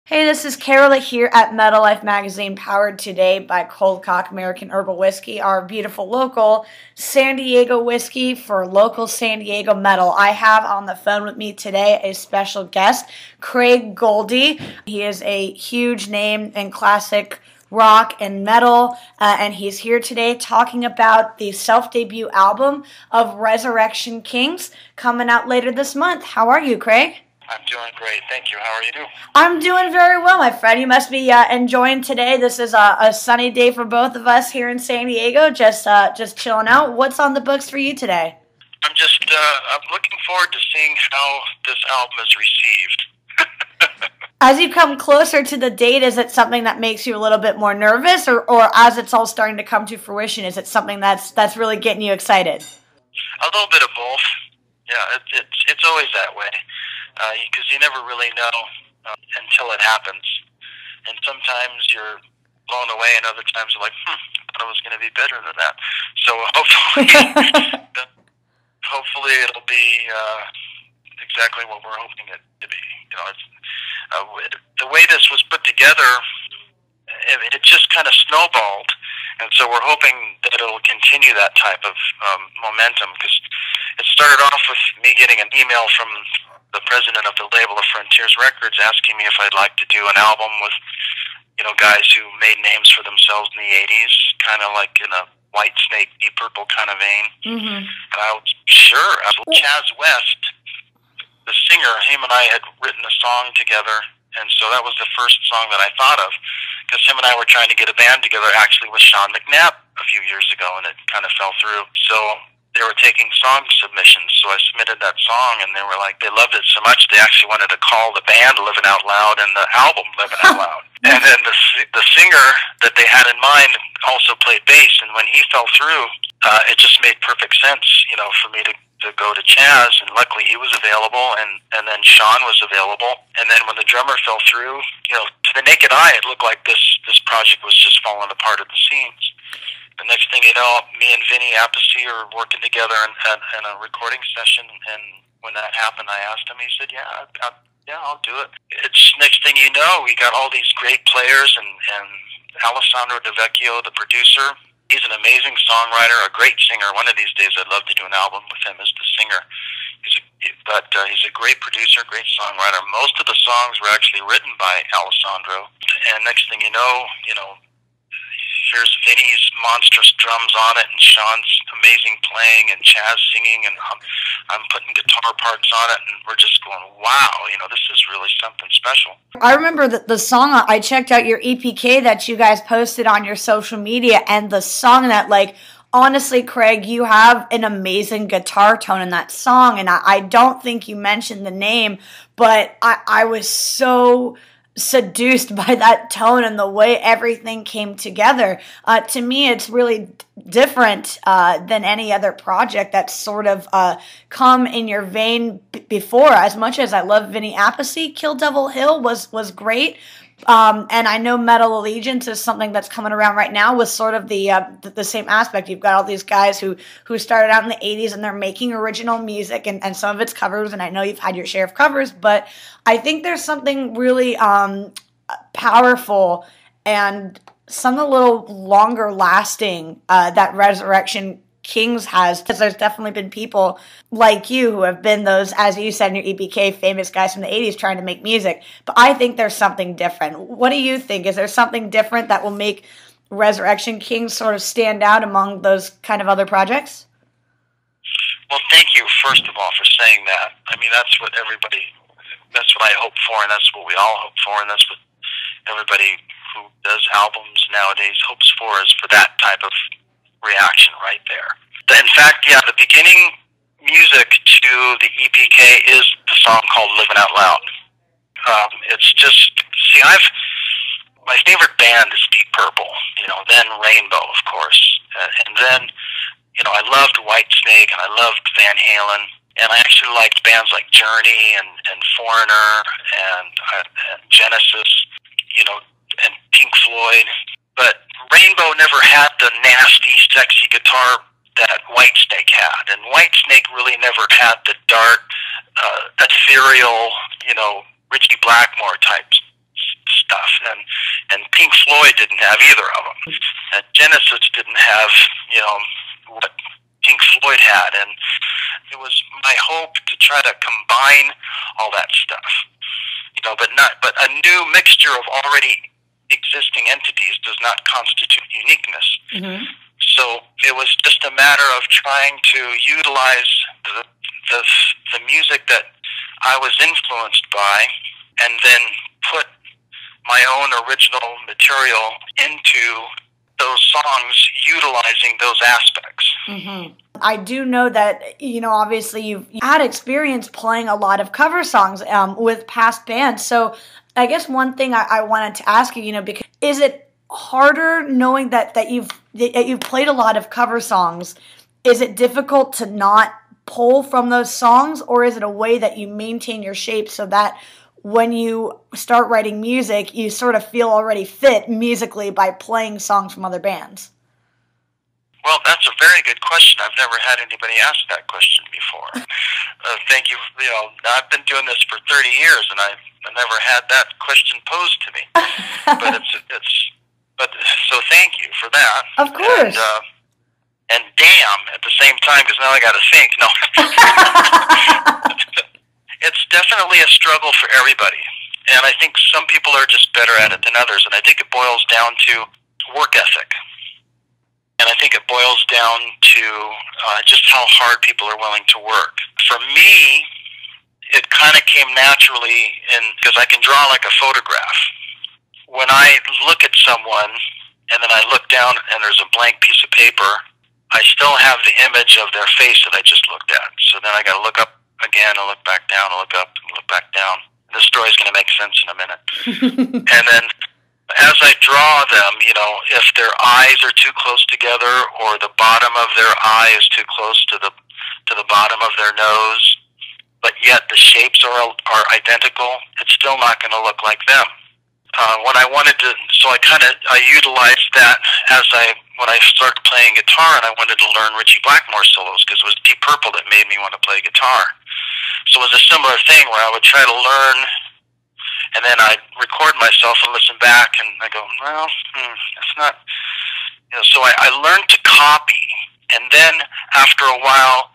Hey, this is Karila here at Metal Life Magazine, powered today by Cold Cock American Herbal Whiskey, our beautiful local San Diego whiskey for local San Diego metal. I have on the phone with me today a special guest, Craig Goldy. He is a huge name in classic rock and metal, and he's here today talking about the self-debut album of Resurrection Kings coming out later this month. How are you, Craig? I'm doing great, thank you. How are you? I'm doing very well, my friend. You must be enjoying today. This is a sunny day for both of us here in San Diego, just chilling out. What's on the books for you today? I'm looking forward to seeing how this album is received. As you come closer to the date, is it something that makes you a little bit more nervous, or as it's all starting to come to fruition, is it something that's really getting you excited? A little bit of both. Yeah, it's always that way. Because you never really know until it happens. And sometimes you're blown away, and other times you're like, I thought it was going to be better than that. So hopefully it'll be exactly what we're hoping it to be. You know, the way this was put together, it just kind of snowballed. And so we're hoping that it'll continue that type of momentum, because it started off with me getting an email from the president of the label of Frontiers Records asking me if I'd like to do an album with, guys who made names for themselves in the 80s, kind of like in a Whitesnake, Deep Purple kind of vein. Mm-hmm. And I was sure. Chaz West, the singer, him and I had written a song together, and so that was the first song that I thought of, because him and I were trying to get a band together actually with Sean McNabb a few years ago, and it kind of fell through. So they were taking song submissions, so I submitted that song, and they were like, they loved it so much they actually wanted to call the band Living Out Loud and the album Living Out Loud. And then the singer that they had in mind also played bass, and when he fell through, it just made perfect sense, for me to go to Chaz, and luckily he was available, and then Sean was available. And then when the drummer fell through, to the naked eye, it looked like this project was just falling apart at the seams. The next thing you know, me and Vinny Appice are working together in a recording session, and when that happened, I asked him. He said, "Yeah, I'll do it." It's next thing you know, we got all these great players, and Alessandro Devecchio, the producer, he's an amazing songwriter, a great singer. One of these days, I'd love to do an album with him as the singer. He's a great producer, great songwriter. Most of the songs were actually written by Alessandro, and next thing you know, here's Vinny's monstrous drums on it, and Sean's amazing playing, and Chaz singing, and I'm putting guitar parts on it, and we're just going, wow, this is really something special. I remember the song, I checked out your EPK that you guys posted on your social media, and the song that, honestly, Craig, you have an amazing guitar tone in that song, and I don't think you mentioned the name, but I was so seduced by that tone and the way everything came together. To me, it's really different than any other project that's sort of come in your vein before. As much as I love Vinny Appice, Kill Devil Hill was great. And I know Metal Allegiance is something that's coming around right now with sort of the same aspect. You've got all these guys who started out in the 80s, and they're making original music, and some of it's covers, and I know you've had your share of covers, but I think there's something really powerful and something a little longer lasting that Resurrection Kings has, because there's definitely been people like you who have been those, as you said in your EPK, famous guys from the 80s trying to make music. But I think there's something different. What do you think? Is there something different that will make Resurrection Kings sort of stand out among those kind of other projects? Well, thank you, first of all, for saying that. I mean, that's what I hope for, and that's what we all hope for, and that's what everybody who does albums nowadays hopes for, is for that type of reaction right there. In fact, the beginning music to the EPK is the song called Living Out Loud. It's just, my favorite band is Deep Purple, then Rainbow, of course, and then, I loved Whitesnake, and I loved Van Halen, and I actually liked bands like Journey and Foreigner and Genesis, and Pink Floyd. But Rainbow never had the nasty, sexy guitar that Whitesnake had, and Whitesnake really never had the dark, ethereal, Richie Blackmore type Pink Floyd didn't have either of them. And Genesis didn't have, what Pink Floyd had. And it was my hope to try to combine all that stuff. But a new mixture of already existing entities does not constitute uniqueness. Mm-hmm. So it was just a matter of trying to utilize the music that I was influenced by, and then put my own original material into those songs, utilizing those aspects. Mm-hmm. I do know that, obviously you've had experience playing a lot of cover songs with past bands. So I guess one thing I wanted to ask you, because is it harder knowing that you've played a lot of cover songs? Is it difficult to not pull from those songs, or is it a way that you maintain your shape so that when you start writing music, you sort of feel already fit musically by playing songs from other bands? Well, that's a very good question. I've never had anybody ask that question before. Thank you. I've been doing this for 30 years, and I never had that question posed to me. But so thank you for that. Of course. And damn at the same time, because now I got to think. No. It's definitely a struggle for everybody. And I think some people are just better at it than others. And I think it boils down to work ethic. And I think it boils down to just how hard people are willing to work. For me, it kind of came naturally because I can draw like a photograph. When I look at someone and then I look down and there's a blank piece of paper, I still have the image of their face that I just looked at. So then I got to look up again, I look back down, I look up, and look back down. This story's going to make sense in a minute. And then as I draw them, if their eyes are too close together, or the bottom of their eye is too close to the bottom of their nose, but yet the shapes are identical, it's still not going to look like them. When I wanted to, I utilized that when I started playing guitar, and I wanted to learn Ritchie Blackmore solos, because it was Deep Purple that made me want to play guitar. So it was a similar thing where I would try to learn, and then I'd record myself and listen back, and I go, well, that's not, so I learned to copy, and then after a while,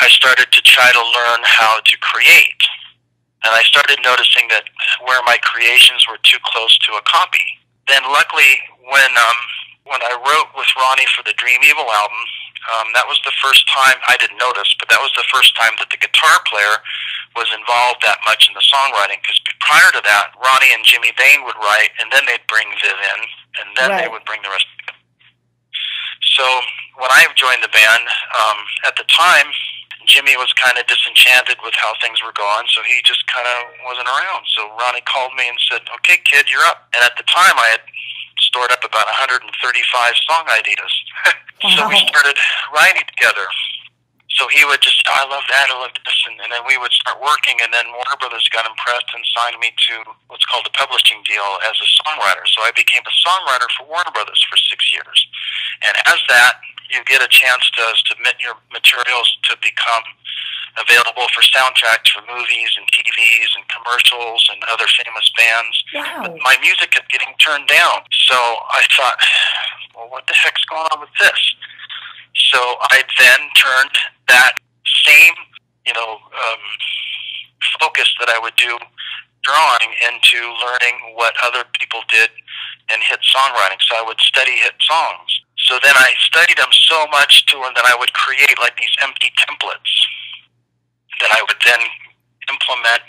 I started to try to learn how to create. And I started noticing that where my creations were too close to a copy. Then luckily, when I wrote with Ronnie for the Dream Evil album, that was the first time, I didn't notice, but that was the first time that the guitar player was involved that much in the songwriting, because prior to that, Ronnie and Jimmy Bain would write, and then they'd bring Viv in, and then They would bring the rest of it. So when I joined the band, at the time, Jimmy was kind of disenchanted with how things were going, so he just kind of wasn't around. So Ronnie called me and said, okay, kid, you're up. And at the time, I had stored up about 135 song ideas. So we started writing together. So he would just, I love that, I love this, and then we would start working, and then Warner Brothers got impressed and signed me to what's called a publishing deal as a songwriter. So I became a songwriter for Warner Brothers for 6 years. And as that, you get a chance to submit your materials to become available for soundtracks for movies and TVs and commercials and other famous bands. Wow. But my music kept getting turned down. So I thought, well, what the heck's going on with this? So I then turned that same, focus that I would do drawing into learning what other people did in hit songwriting. So I would study hit songs. So then I studied them so much that I would create like these empty templates that I would then implement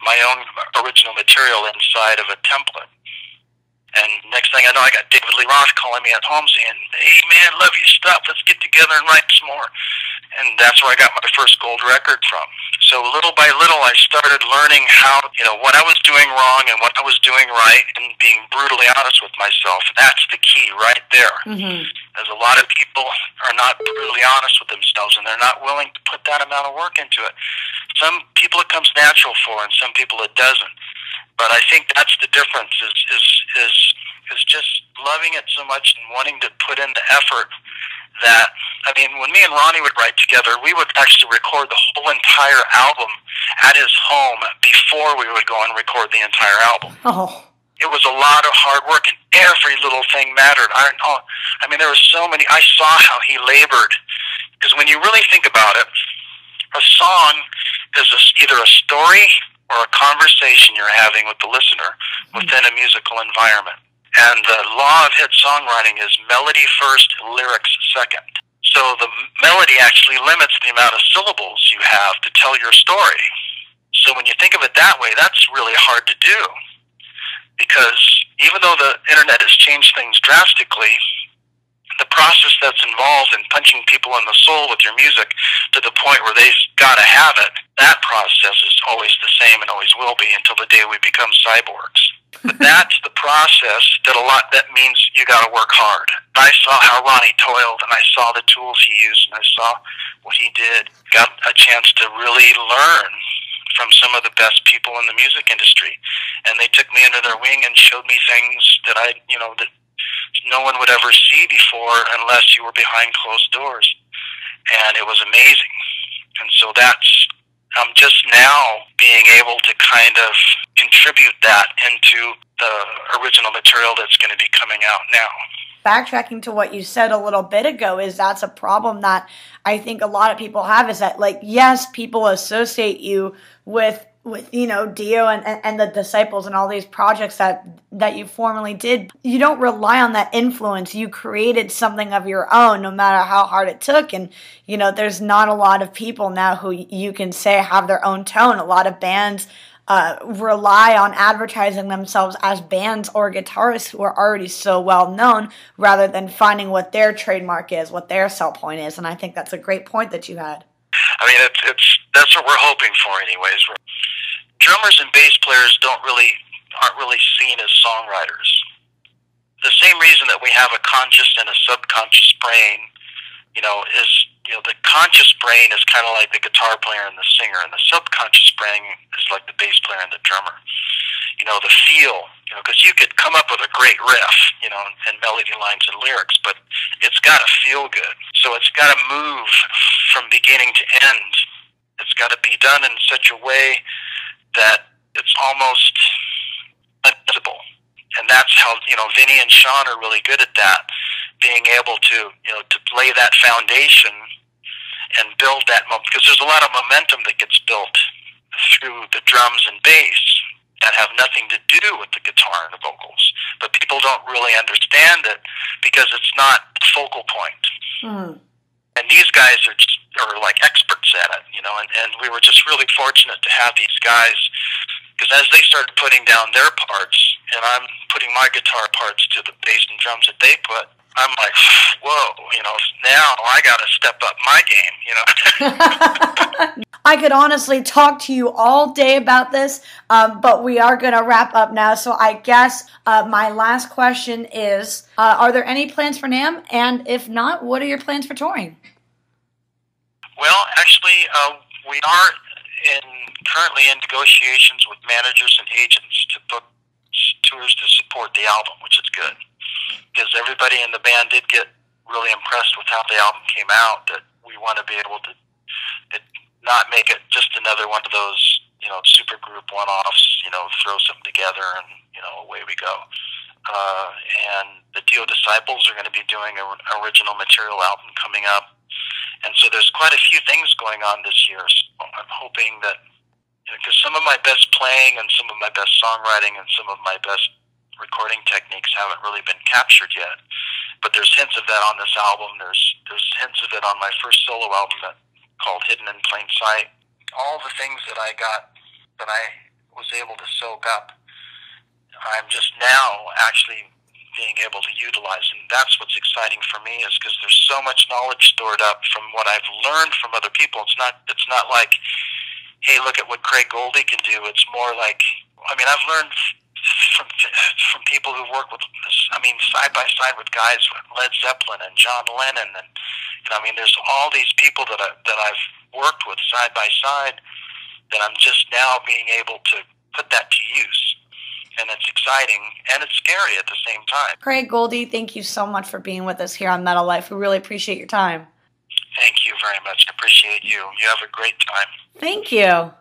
my own original material inside of a template. And next thing I know, I got David Lee Roth calling me at home saying, hey, man, love your stuff. Let's get together and write some more. And that's where I got my first gold record from. So little by little, I started learning how, what I was doing wrong and what I was doing right, and being brutally honest with myself. That's the key right there. Mm-hmm. As a lot of people are not brutally honest with themselves, and they're not willing to put that amount of work into it. Some people it comes natural for, and some people it doesn't. But I think that's the difference, is just loving it so much and wanting to put in the effort that, when me and Ronnie would write together, we would actually record the whole entire album at his home before we would go and record the entire album. Oh. It was a lot of hard work, and every little thing mattered. I mean, there were so many. I saw how he labored, because when you really think about it, a song is either a story or a conversation you're having with the listener within a musical environment. And the law of hit songwriting is melody first, lyrics second. So the melody actually limits the amount of syllables you have to tell your story. So when you think of it that way, that's really hard to do. Because even though the internet has changed things drastically, the process that's involved in punching people in the soul with your music to the point where they've got to have it, that process is always the same and always will be until the day we become cyborgs. But that's the process that means you got to work hard. I saw how Ronnie toiled, and I saw the tools he used, and I saw what he did. Got a chance to really learn from some of the best people in the music industry, and they took me under their wing and showed me things that that no one would ever see before unless you were behind closed doors, and it was amazing. And so I'm just now being able to kind of contribute that into the original material that's going to be coming out now. Backtracking to what you said a little bit ago, is that's a problem that I think a lot of people have, is that, like, yes, people associate you with Dio and the Disciples and all these projects that you formerly did. You don't rely on that influence. You created something of your own, no matter how hard it took. And, there's not a lot of people now who you can say have their own tone. A lot of bands rely on advertising themselves as bands or guitarists who are already so well known, rather than finding what their trademark is, what their sell point is. And I think that's a great point that you had. I mean, that's what we're hoping for, anyways. Drummers and bass players aren't really seen as songwriters. The same reason that we have a conscious and a subconscious brain, is the conscious brain is kind of like the guitar player and the singer, and the subconscious brain is like the bass player and the drummer. The feel, because you could come up with a great riff, and melody lines and lyrics, but it's got to feel good. So it's got to move from beginning to end. It's got to be done in such a way that it's almost invisible. And that's how, Vinny and Sean are really good at that, being able to lay that foundation and build that, because there's a lot of momentum that gets built through the drums and bass that have nothing to do with the guitar and the vocals. But people don't really understand it because it's not the focal point. Mm. And these guys are like experts at it, and we were just really fortunate to have these guys, because as they started putting down their parts, and I'm putting my guitar parts to the bass and drums that they put, I'm like, whoa, now I got to step up my game, I could honestly talk to you all day about this, but we are going to wrap up now. So I guess my last question is, are there any plans for NAMM? And if not, what are your plans for touring? Well, actually, we are currently in negotiations with managers and agents to book tours to support the album, which is good. Because everybody in the band did get really impressed with how the album came out, that we want to be able to not make it just another one of those, super group one-offs, throw something together and, away we go. And the Dio Disciples are going to be doing an original material album coming up. And so there's quite a few things going on this year. So I'm hoping that, because some of my best playing and some of my best songwriting and some of my best recording techniques haven't really been captured yet. But there's hints of that on this album. There's hints of it on my first solo album called Hidden in Plain Sight. All the things that I was able to soak up, I'm just now actually being able to utilize, and that's what's exciting for me, is because there's so much knowledge stored up from what I've learned from other people. It's not like, hey, look at what Craig Goldy can do. It's more like, I've learned from people who work with, side by side with guys like Led Zeppelin and John Lennon, and there's all these people that I've worked with side by side, that I'm just now being able to put that to use. And it's exciting, and it's scary at the same time. Craig Goldy, thank you so much for being with us here on Metal Life. We really appreciate your time. Thank you very much. I appreciate you. You have a great time. Thank you.